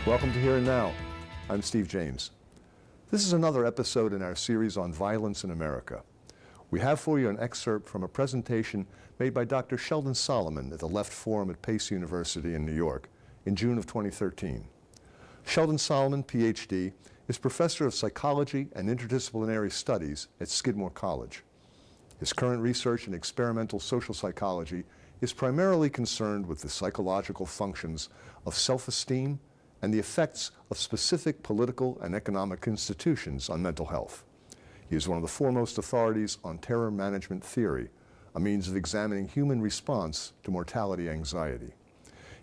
Welcome to Here and Now. I'm Steve James. This is another episode in our series on violence in America. We have for you an excerpt from a presentation made by Dr. Sheldon Solomon at the Left Forum at Pace University in New York in June of 2013. Sheldon Solomon, PhD, is professor of psychology and interdisciplinary studies at Skidmore College. His current research in experimental social psychology is primarily concerned with the psychological functions of self-esteem and the effects of specific political and economic institutions on mental health. He is one of the foremost authorities on terror management theory, a means of examining human response to mortality anxiety.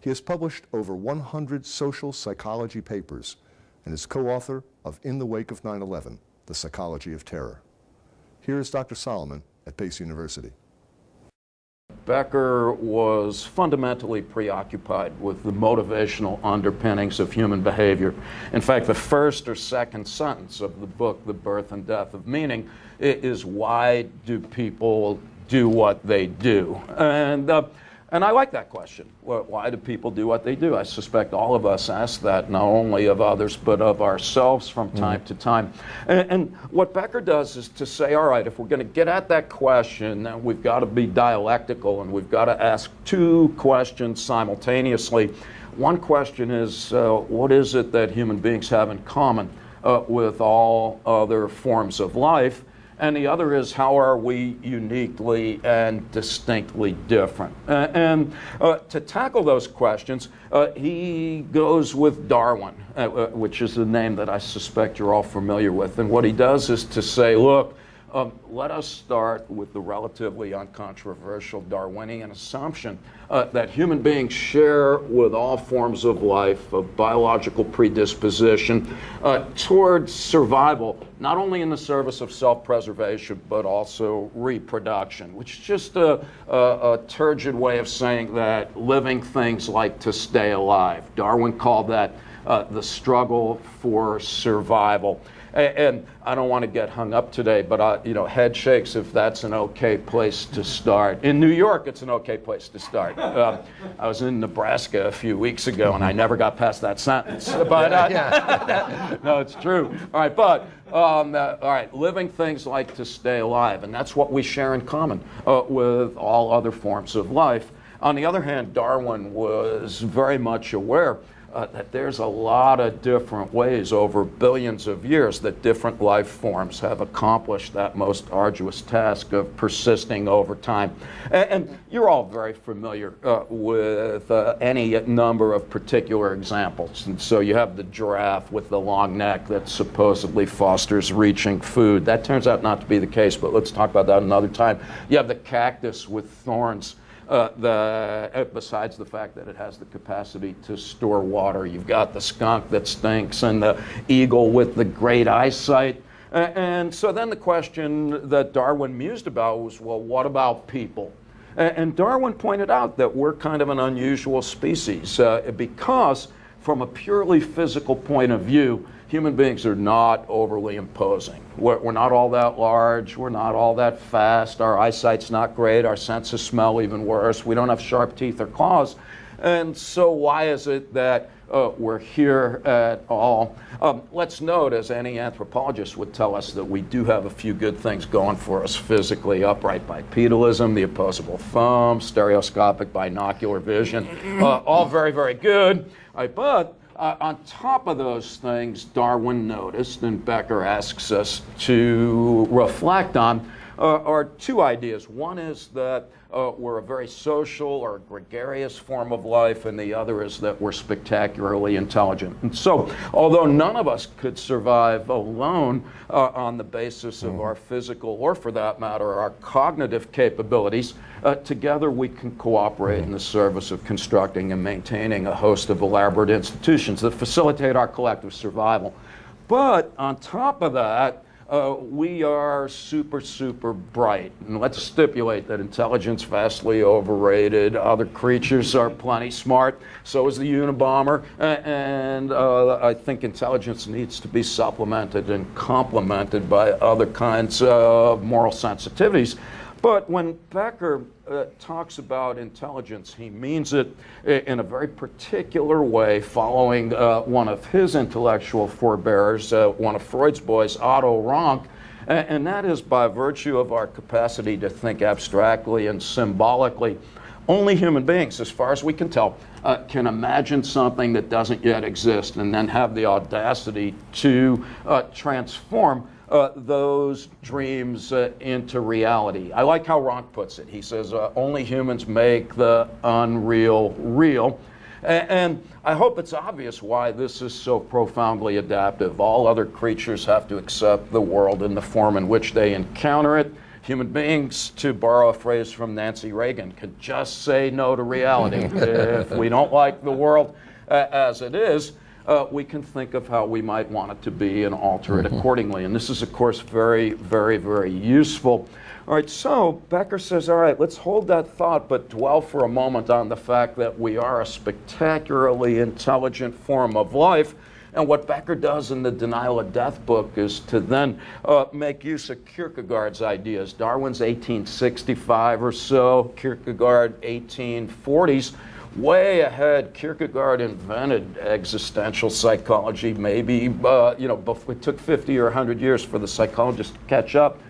He has published over 100 social psychology papers and is co-author of In the Wake of 9/11, The Psychology of Terror. Here is Dr. Solomon at Pace University. Becker was fundamentally preoccupied with the motivational underpinnings of human behavior. In fact, the first or second sentence of the book, The Birth and Death of Meaning, is why do people do what they do? And I like that question. Why do people do what they do? I suspect all of us ask that, not only of others, but of ourselves from time to time. And what Becker does is to say, all right, if we're going to get at that question, then we've got to be dialectical, and we've got to ask two questions simultaneously. One question is, what is it that human beings have in common with all other forms of life? And the other is, how are we uniquely and distinctly different? To tackle those questions, he goes with Darwin, which is a name that I suspect you're all familiar with. And what he does is to say, look, let us start with the relatively uncontroversial Darwinian assumption that human beings share with all forms of life a biological predisposition towards survival, not only in the service of self-preservation, but also reproduction, which is just a turgid way of saying that living things like to stay alive. Darwin called that the struggle for survival. And I don't want to get hung up today, but head shakes if that's an okay place to start. In New York, it's an okay place to start. I was in Nebraska a few weeks ago, and I never got past that sentence. But no, it's true. All right, but all right, living things like to stay alive, and that's what we share in common with all other forms of life. On the other hand, Darwin was very much aware that there's a lot of different ways over billions of years that different life forms have accomplished that most arduous task of persisting over time. And you're all very familiar with any number of particular examples. And so you have the giraffe with the long neck that supposedly fosters reaching food. That turns out not to be the case, but let's talk about that another time. You have the cactus with thorns. Besides the fact that it has the capacity to store water, you've got the skunk that stinks and the eagle with the great eyesight. And so then the question that Darwin mused about was, well, what about people? And Darwin pointed out that we're kind of an unusual species because from a purely physical point of view, human beings are not overly imposing. We're not all that large. We're not all that fast. Our eyesight's not great. Our sense of smell even worse. We don't have sharp teeth or claws. And so why is it that we're here at all? Let's note, as any anthropologist would tell us, that we do have a few good things going for us physically: upright bipedalism, the opposable thumb, stereoscopic binocular vision, all very, very good. But on top of those things, Darwin noticed, and Becker asks us to reflect on, are two ideas. One is that we're a very social or gregarious form of life, and the other is that we're spectacularly intelligent. And so, although none of us could survive alone on the basis of our physical, or for that matter, our cognitive capabilities, together we can cooperate in the service of constructing and maintaining a host of elaborate institutions that facilitate our collective survival. But on top of that, we are super, super bright. And let's stipulate that intelligence vastly overrated. Other creatures are plenty smart. So is the Unabomber. And I think intelligence needs to be supplemented and complemented by other kinds of moral sensitivities. But when Becker talks about intelligence, he means it in a very particular way, following one of his intellectual forebears, one of Freud's boys, Otto Rank, and that is by virtue of our capacity to think abstractly and symbolically. Only human beings, as far as we can tell, can imagine something that doesn't yet exist and then have the audacity to transform those dreams into reality. I like how Rank puts it. He says, only humans make the unreal real. And I hope it's obvious why this is so profoundly adaptive. All other creatures have to accept the world in the form in which they encounter it. Human beings, to borrow a phrase from Nancy Reagan, could just say no to reality. If we don't like the world as it is, we can think of how we might want it to be and alter it accordingly. And this is, of course, very, very, very useful. All right, so Becker says, all right, let's hold that thought, but dwell for a moment on the fact that we are a spectacularly intelligent form of life. And what Becker does in the Denial of Death book is to then make use of Kierkegaard's ideas. Darwin's 1865 or so, Kierkegaard 1840s. Way ahead, Kierkegaard invented existential psychology. Maybe, it took 50 or 100 years for the psychologists to catch up.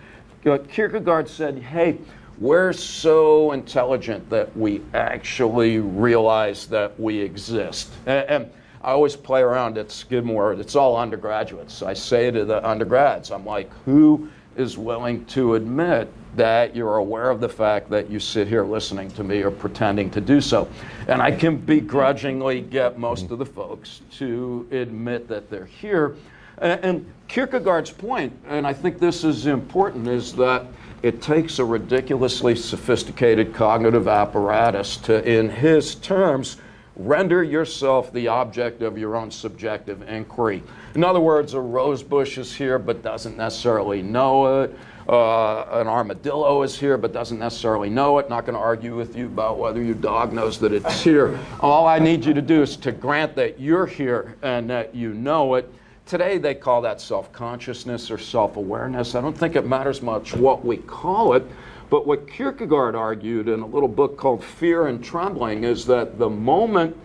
Kierkegaard said, hey, we're so intelligent that we actually realize that we exist. And I always play around at Skidmore. It's all undergraduates. So I say to the undergrads, I'm like, who is willing to admit that you're aware of the fact that you sit here listening to me or pretending to do so? And I can begrudgingly get most of the folks to admit that they're here. And Kierkegaard's point, and I think this is important, is that it takes a ridiculously sophisticated cognitive apparatus to, in his terms, render yourself the object of your own subjective inquiry. In other words, a rose bush is here but doesn't necessarily know it. An armadillo is here but doesn't necessarily know it. Not going to argue with you about whether your dog knows that it's here. All I need you to do is to grant that you're here and that you know it. Today they call that self-consciousness or self-awareness. I don't think it matters much what we call it. But what Kierkegaard argued in a little book called Fear and Trembling is that the moment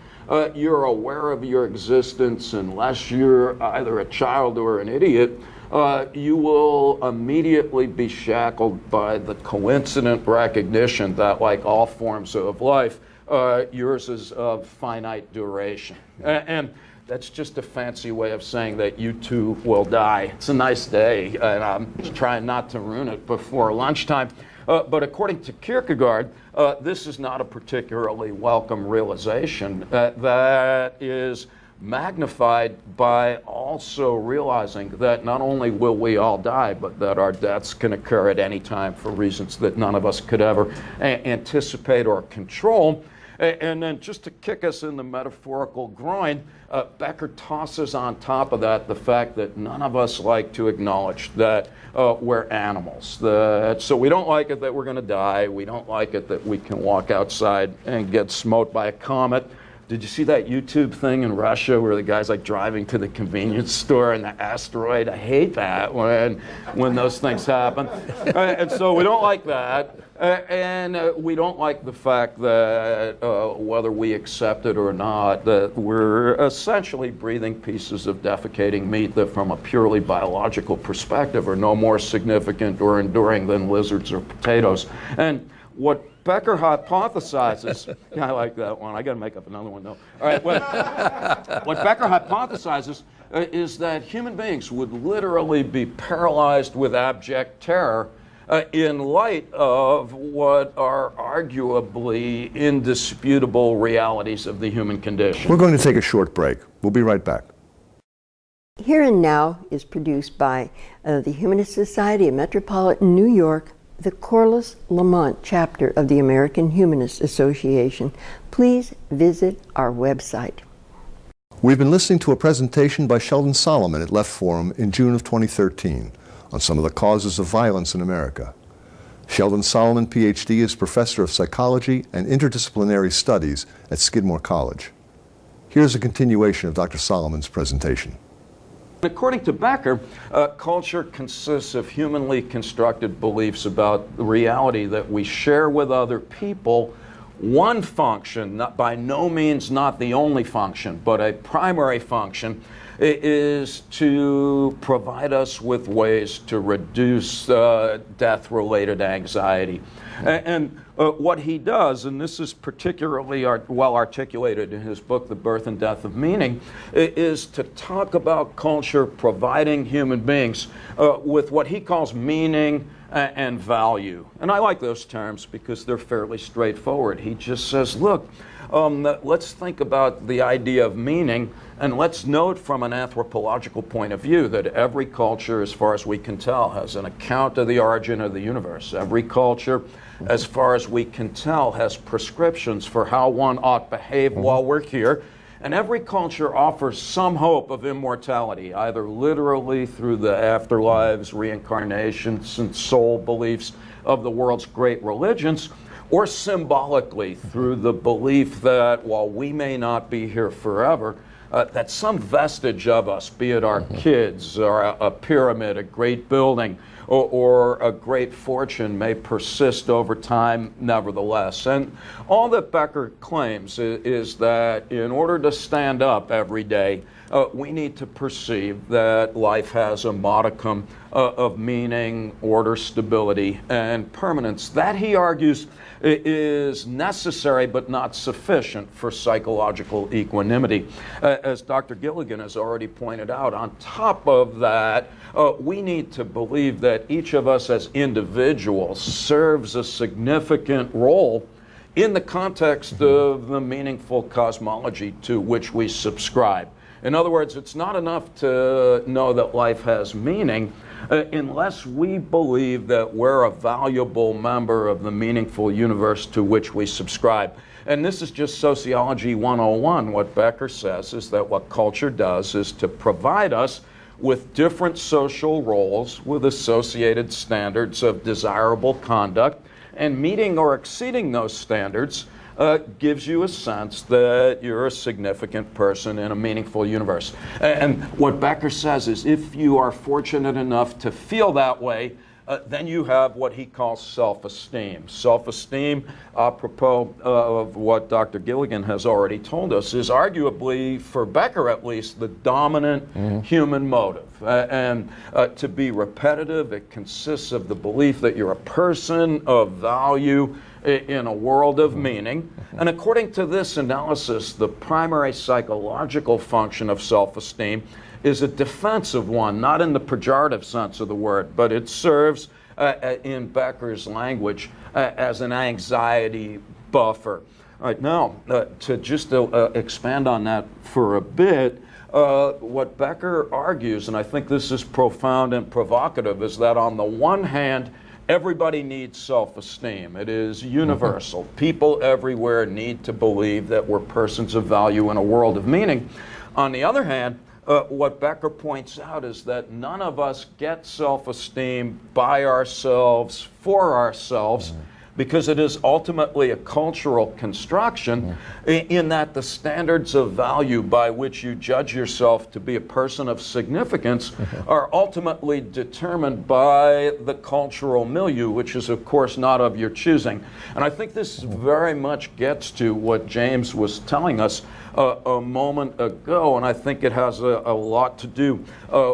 you're aware of your existence, unless you're either a child or an idiot, you will immediately be shackled by the coincident recognition that, like all forms of life, yours is of finite duration. And that's just a fancy way of saying that you too will die. It's a nice day, and I'm trying not to ruin it before lunchtime. But according to Kierkegaard, this is not a particularly welcome realization that is magnified by also realizing that not only will we all die, but that our deaths can occur at any time for reasons that none of us could ever anticipate or control. And then just to kick us in the metaphorical groin, Becker tosses on top of that the fact that none of us like to acknowledge that we're animals. So we don't like it that we're going to die. We don't like it that we can walk outside and get smote by a comet. Did you see that YouTube thing in Russia where the guy's like driving to the convenience store and the asteroid? I hate that when those things happen. And so we don't like that. And we don't like the fact that whether we accept it or not, that we're essentially breathing pieces of defecating meat that from a purely biological perspective are no more significant or enduring than lizards or potatoes. And what Becker hypothesizes, I like that one. I got to make up another one though. All right, what Becker hypothesizes is that human beings would literally be paralyzed with abject terror in light of what are arguably indisputable realities of the human condition. We're going to take a short break. We'll be right back. Here and Now is produced by the Humanist Society of Metropolitan New York, the Corliss Lamont chapter of the American Humanist Association. Please visit our website. We've been listening to a presentation by Sheldon Solomon at Left Forum in June of 2013 on some of the causes of violence in America. Sheldon Solomon, PhD, is Professor of Psychology and Interdisciplinary Studies at Skidmore College. Here's a continuation of Dr. Solomon's presentation. According to Becker, culture consists of humanly constructed beliefs about the reality that we share with other people. One function, by no means not the only function, but a primary function, is to provide us with ways to reduce death-related anxiety. And what he does, and this is particularly well articulated in his book, The Birth and Death of Meaning, is to talk about culture providing human beings with what he calls meaning and value. And I like those terms because they're fairly straightforward. He just says, look, let's think about the idea of meaning, and let's note from an anthropological point of view that every culture, as far as we can tell, has an account of the origin of the universe. Every culture, as far as we can tell, has prescriptions for how one ought to behave while we're here. And every culture offers some hope of immortality, either literally through the afterlives, reincarnations, and soul beliefs of the world's great religions, or symbolically through the belief that while we may not be here forever, that some vestige of us, be it our kids or a pyramid, a great building, or a great fortune, may persist over time nevertheless. And all that Becker claims is that in order to stand up every day, we need to perceive that life has a modicum of meaning, order, stability, and permanence. That, he argues, is necessary but not sufficient for psychological equanimity. As Dr. Gilligan has already pointed out, on top of that, we need to believe that each of us as individuals serves a significant role in the context of the meaningful cosmology to which we subscribe. In other words, it's not enough to know that life has meaning unless we believe that we're a valuable member of the meaningful universe to which we subscribe. And this is just Sociology 101. What Becker says is that what culture does is to provide us with different social roles with associated standards of desirable conduct, and meeting or exceeding those standards gives you a sense that you're a significant person in a meaningful universe. And what Becker says is if you are fortunate enough to feel that way, then you have what he calls self-esteem. Self-esteem, apropos of what Dr. Gilligan has already told us, is arguably, for Becker at least, the dominant human motive. And to be repetitive, it consists of the belief that you're a person of value in a world of meaning. And according to this analysis, the primary psychological function of self-esteem is a defensive one, not in the pejorative sense of the word, but it serves, in Becker's language, as an anxiety buffer. All right, now, to just expand on that for a bit, what Becker argues, and I think this is profound and provocative, is that on the one hand, everybody needs self-esteem. It is universal. People everywhere need to believe that we're persons of value in a world of meaning. On the other hand, what Becker points out is that none of us get self-esteem by ourselves, for ourselves, because it is ultimately a cultural construction in that the standards of value by which you judge yourself to be a person of significance are ultimately determined by the cultural milieu, which is of course not of your choosing. And I think this very much gets to what James was telling us a moment ago, and I think it has a lot to do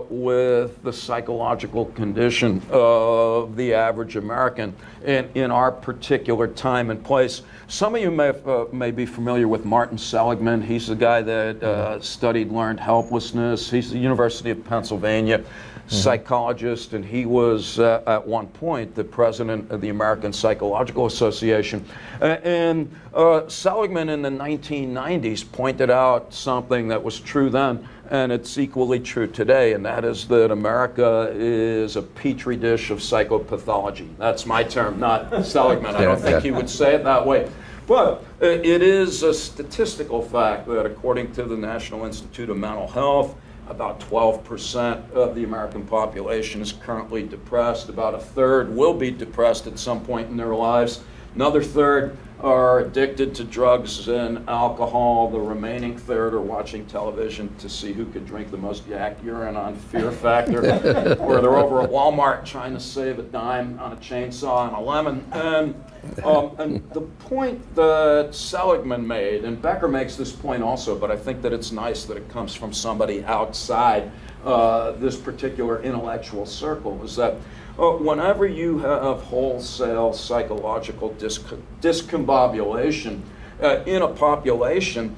with the psychological condition of the average American in our particular time and place. Some of you may be familiar with Martin Seligman. He's the guy that studied learned helplessness. He's the University of Pennsylvania psychologist, and he was at one point the president of the American Psychological Association. And Seligman in the 1990s pointed out something that was true then, and it's equally true today, and that is that America is a petri dish of psychopathology. That's my term, not Seligman. I don't think he would say it that way. But it is a statistical fact that according to the National Institute of Mental Health, about 12% of the American population is currently depressed. About a third will be depressed at some point in their lives. Another third are addicted to drugs and alcohol. The remaining third are watching television to see who could drink the most yak urine on Fear Factor, or they're over at Walmart trying to save a dime on a chainsaw and a lemon. And the point that Seligman made, and Becker makes this point also, but I think that it's nice that it comes from somebody outside this particular intellectual circle, is that whenever you have wholesale psychological discombobulation in a population,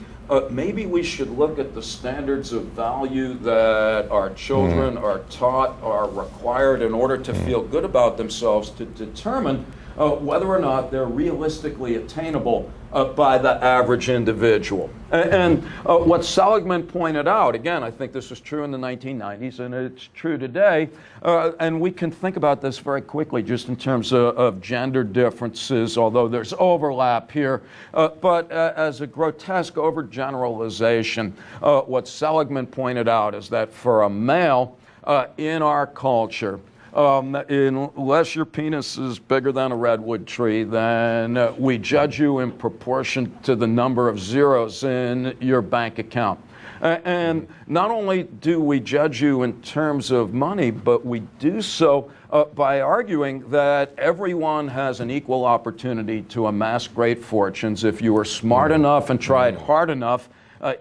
maybe we should look at the standards of value that our children are taught are required in order to feel good about themselves, to determine whether or not they're realistically attainable by the average individual. And what Seligman pointed out, again, I think this was true in the 1990s and it's true today, and we can think about this very quickly just in terms of gender differences, although there's overlap here, but as a grotesque overgeneralization, what Seligman pointed out is that for a male in our culture, unless your penis is bigger than a redwood tree, then we judge you in proportion to the number of zeros in your bank account. And not only do we judge you in terms of money, but we do so by arguing that everyone has an equal opportunity to amass great fortunes. If you are smart enough and tried hard enough,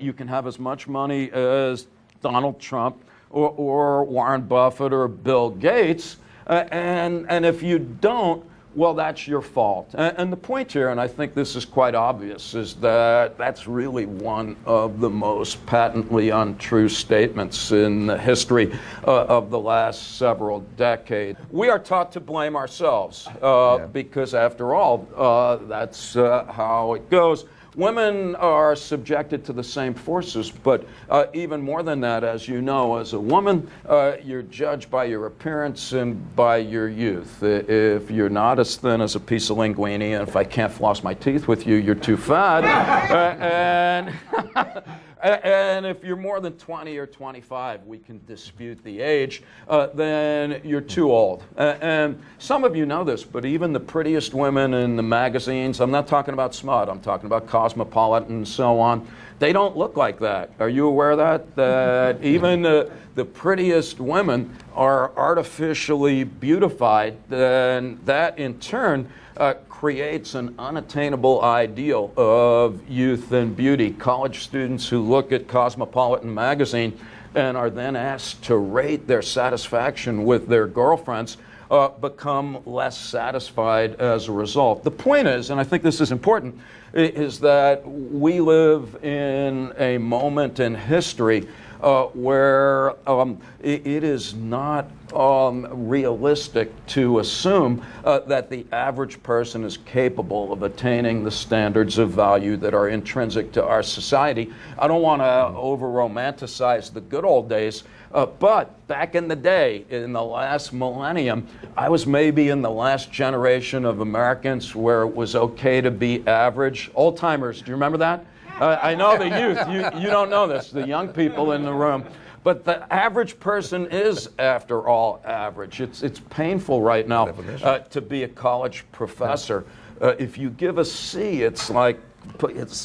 you can have as much money as Donald Trump or Warren Buffett or Bill Gates, and if you don't, well, that's your fault. And the point here, and I think this is quite obvious, is that that's really one of the most patently untrue statements in the history of the last several decades. We are taught to blame ourselves because, after all, that's how it goes. Women are subjected to the same forces, but even more than that, as you know, as a woman, you're judged by your appearance and by your youth. If you're not as thin as a piece of linguine, and if I can't floss my teeth with you, you're too fat. And if you're more than 20 or 25, we can dispute the age, then you're too old. And some of you know this, but even the prettiest women in the magazines, I'm not talking about smut, I'm talking about Cosmopolitan and so on, they don't look like that. Are you aware of that? That even the prettiest women are artificially beautified, and that in turn creates an unattainable ideal of youth and beauty. College students who look at Cosmopolitan magazine and are then asked to rate their satisfaction with their girlfriends become less satisfied as a result. The point is, and I think this is important, is that we live in a moment in history where it is not realistic to assume that the average person is capable of attaining the standards of value that are intrinsic to our society. I don't want to over-romanticize the good old days, but back in the day, in the last millennium, I was maybe in the last generation of Americans where it was okay to be average. Old timers, do you remember that? I know the youth, you don't know this, the young people in the room. But the average person is, after all, average. It's painful right now to be a college professor. If you give a C, it's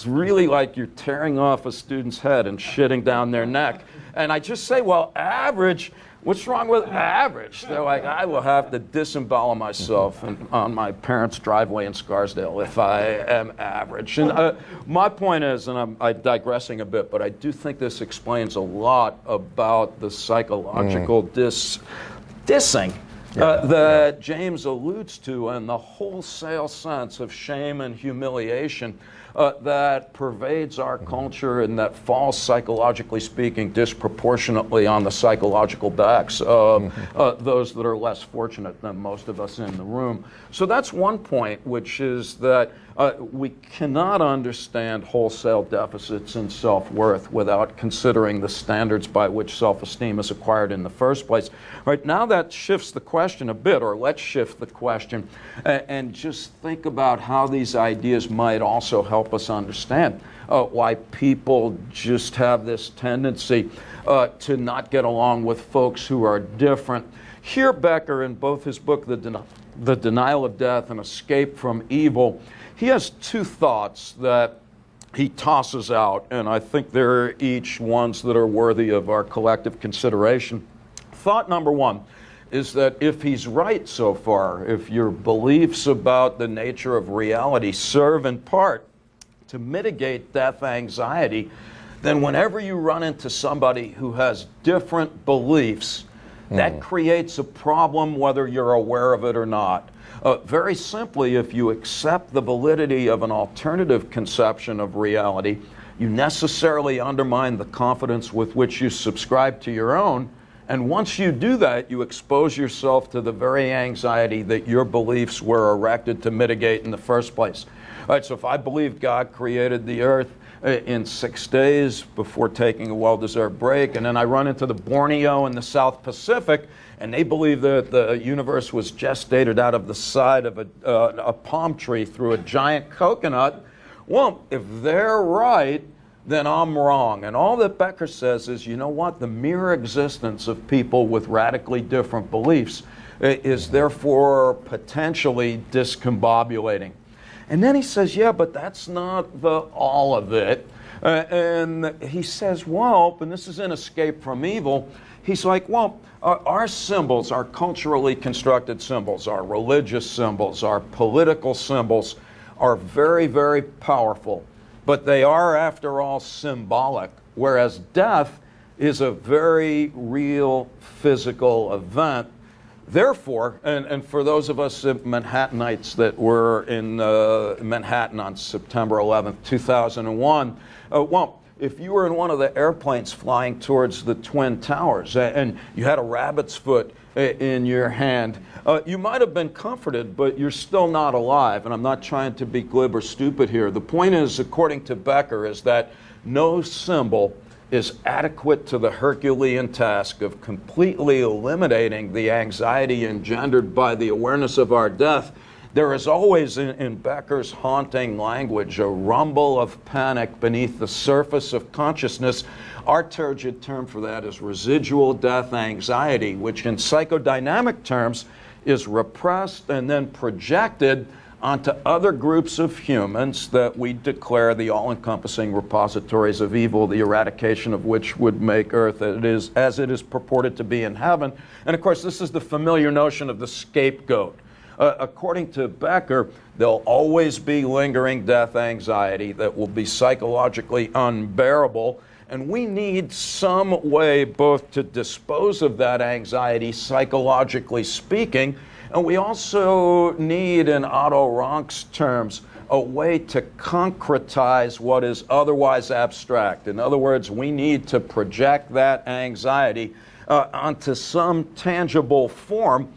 really like you're tearing off a student's head and shitting down their neck. And I just say, well, average, what's wrong with average? They're like, I will have to disembowel myself on my parents' driveway in Scarsdale if I am average. And my point is, and I'm digressing a bit, but I do think this explains a lot about the psychological dissing that James alludes to, and the wholesale sense of shame and humiliation that pervades our culture and that falls, psychologically speaking, disproportionately on the psychological backs of those that are less fortunate than most of us in the room. So that's one point, which is that we cannot understand wholesale deficits in self-worth without considering the standards by which self-esteem is acquired in the first place. Right now that shifts the question a bit, or let's shift the question and just think about how these ideas might also help us understand why people just have this tendency to not get along with folks who are different. Here, Becker, in both his book, the denial of death and escape from evil, he has two thoughts that he tosses out, and I think they're each ones that are worthy of our collective consideration. Thought number one is that if he's right so far, if your beliefs about the nature of reality serve in part to mitigate death anxiety, then whenever you run into somebody who has different beliefs, that creates a problem whether you're aware of it or not. Very simply, if you accept the validity of an alternative conception of reality, you necessarily undermine the confidence with which you subscribe to your own. And once you do that, you expose yourself to the very anxiety that your beliefs were erected to mitigate in the first place. All right, so if I believe God created the earth in 6 days before taking a well-deserved break, and then I run into the Borneo in the South Pacific, and they believe that the universe was gestated out of the side of a palm tree through a giant coconut, well, if they're right, then I'm wrong. And all that Becker says is, you know what? The mere existence of people with radically different beliefs is therefore potentially discombobulating. And then he says, yeah, but that's not the all of it. And he says, well, and this is in Escape from Evil, he's like, well, our symbols, our culturally constructed symbols, our religious symbols, our political symbols are very, very powerful. But they are, after all, symbolic, whereas death is a very real physical event. Therefore, and for those of us Manhattanites that were in Manhattan on September 11th, 2001, well, if you were in one of the airplanes flying towards the Twin Towers and you had a rabbit's foot in your hand, you might have been comforted, but you're still not alive. And I'm not trying to be glib or stupid here. The point is, according to Becker, is that no symbol is adequate to the Herculean task of completely eliminating the anxiety engendered by the awareness of our death. There is always, in Becker's haunting language, a rumble of panic beneath the surface of consciousness. Our turgid term for that is residual death anxiety, which in psychodynamic terms is repressed and then projected onto other groups of humans that we declare the all-encompassing repositories of evil, the eradication of which would make Earth as it is purported to be in heaven. And of course, this is the familiar notion of the scapegoat. According to Becker, there'll always be lingering death anxiety that will be psychologically unbearable, and we need some way both to dispose of that anxiety, psychologically speaking, and we also need, in Otto Rank's terms, a way to concretize what is otherwise abstract. In other words, we need to project that anxiety onto some tangible form,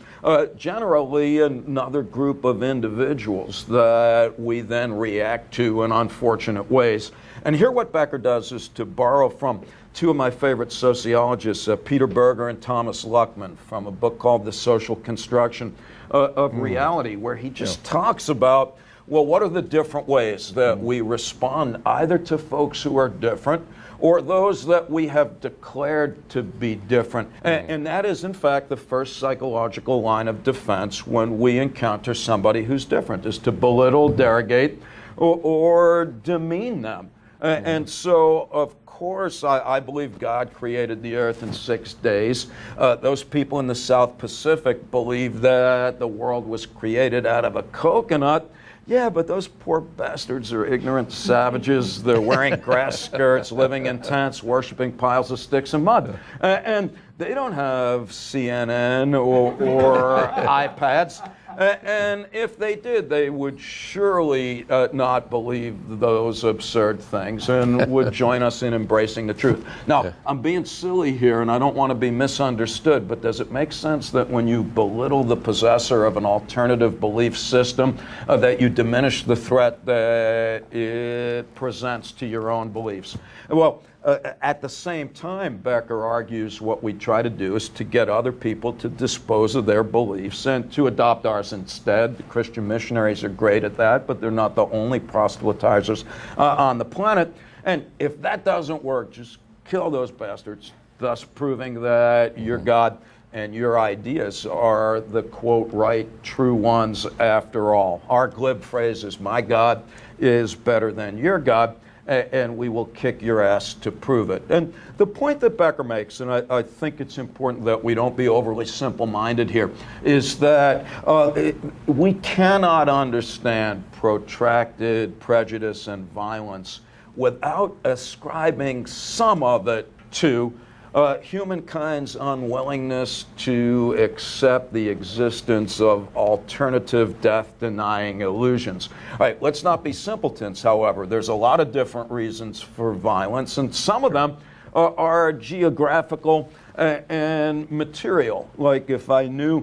generally another group of individuals that we then react to in unfortunate ways. And here what Becker does is to borrow from two of my favorite sociologists, Peter Berger and Thomas Luckman, from a book called The Social Construction of Reality, where he just talks about, well, what are the different ways that we respond either to folks who are different or those that we have declared to be different. And that is, in fact, the first psychological line of defense when we encounter somebody who's different, is to belittle, derogate, or demean them. And so, of course, I believe God created the earth in 6 days. Those people in the South Pacific believe that the world was created out of a coconut. Yeah, but those poor bastards are ignorant savages. They're wearing grass skirts, living in tents, worshiping piles of sticks and mud. And they don't have CNN or iPads. And if they did, they would surely not believe those absurd things and would join us in embracing the truth. Now, I'm being silly here, and I don't want to be misunderstood, but does it make sense that when you belittle the possessor of an alternative belief system, that you diminish the threat that it presents to your own beliefs? Well, at the same time, Becker argues what we try to do is to get other people to dispose of their beliefs and to adopt ours instead. The Christian missionaries are great at that, but they're not the only proselytizers on the planet. And if that doesn't work, just kill those bastards, thus proving that your God and your ideas are the, quote, right, true ones after all. Our glib phrase is, my God is better than your God, and we will kick your ass to prove it. And the point that Becker makes, and I think it's important that we don't be overly simple-minded here, is that we cannot understand protracted prejudice and violence without ascribing some of it to humankind's unwillingness to accept the existence of alternative death-denying illusions. All right, let's not be simpletons, however. There's a lot of different reasons for violence, and some of them are geographical and material. Like if I knew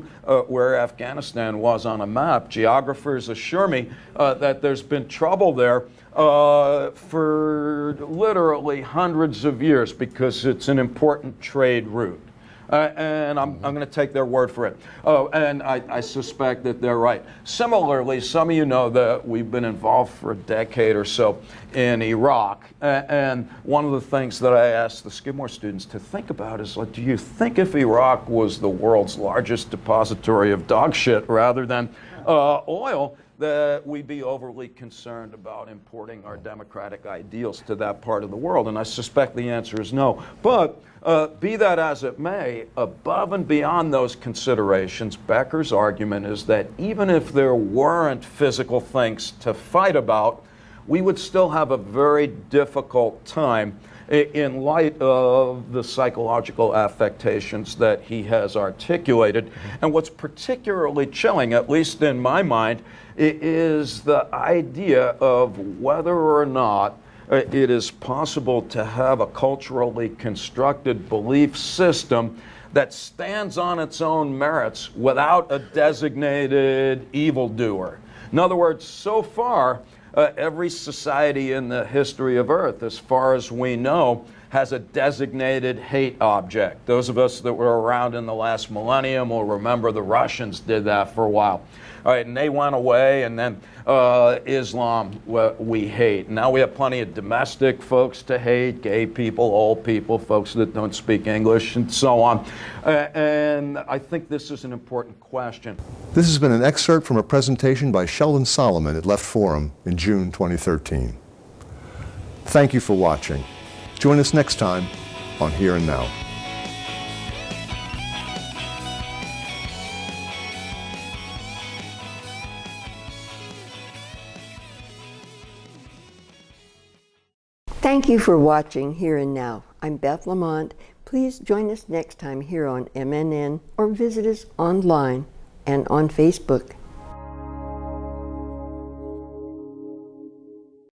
where Afghanistan was on a map, geographers assure me that there's been trouble there for literally hundreds of years because it's an important trade route. And I'm going to take their word for it. And I suspect that they're right. Similarly, some of you know that we've been involved for a decade or so in Iraq. And one of the things that I asked the Skidmore students to think about is, like, do you think if Iraq was the world's largest depository of dog shit rather than oil, that we'd be overly concerned about importing our democratic ideals to that part of the world? And I suspect the answer is no. But be that as it may, above and beyond those considerations, Becker's argument is that even if there weren't physical things to fight about, we would still have a very difficult time in light of the psychological affectations that he has articulated. And what's particularly chilling, at least in my mind, is the idea of whether or not it is possible to have a culturally constructed belief system that stands on its own merits without a designated evildoer. In other words, so far, every society in the history of Earth, as far as we know, has a designated hate object. Those of us that were around in the last millennium will remember the Russians did that for a while. All right, and they went away, and then Islam we hate. Now we have plenty of domestic folks to hate, gay people, old people, folks that don't speak English, and so on. And I think this is an important question. This has been an excerpt from a presentation by Sheldon Solomon at Left Forum in June 2013. Thank you for watching. Join us next time on Here and Now. Thank you for watching Here and Now. I'm Beth Lamont. Please join us next time here on MNN or visit us online and on Facebook.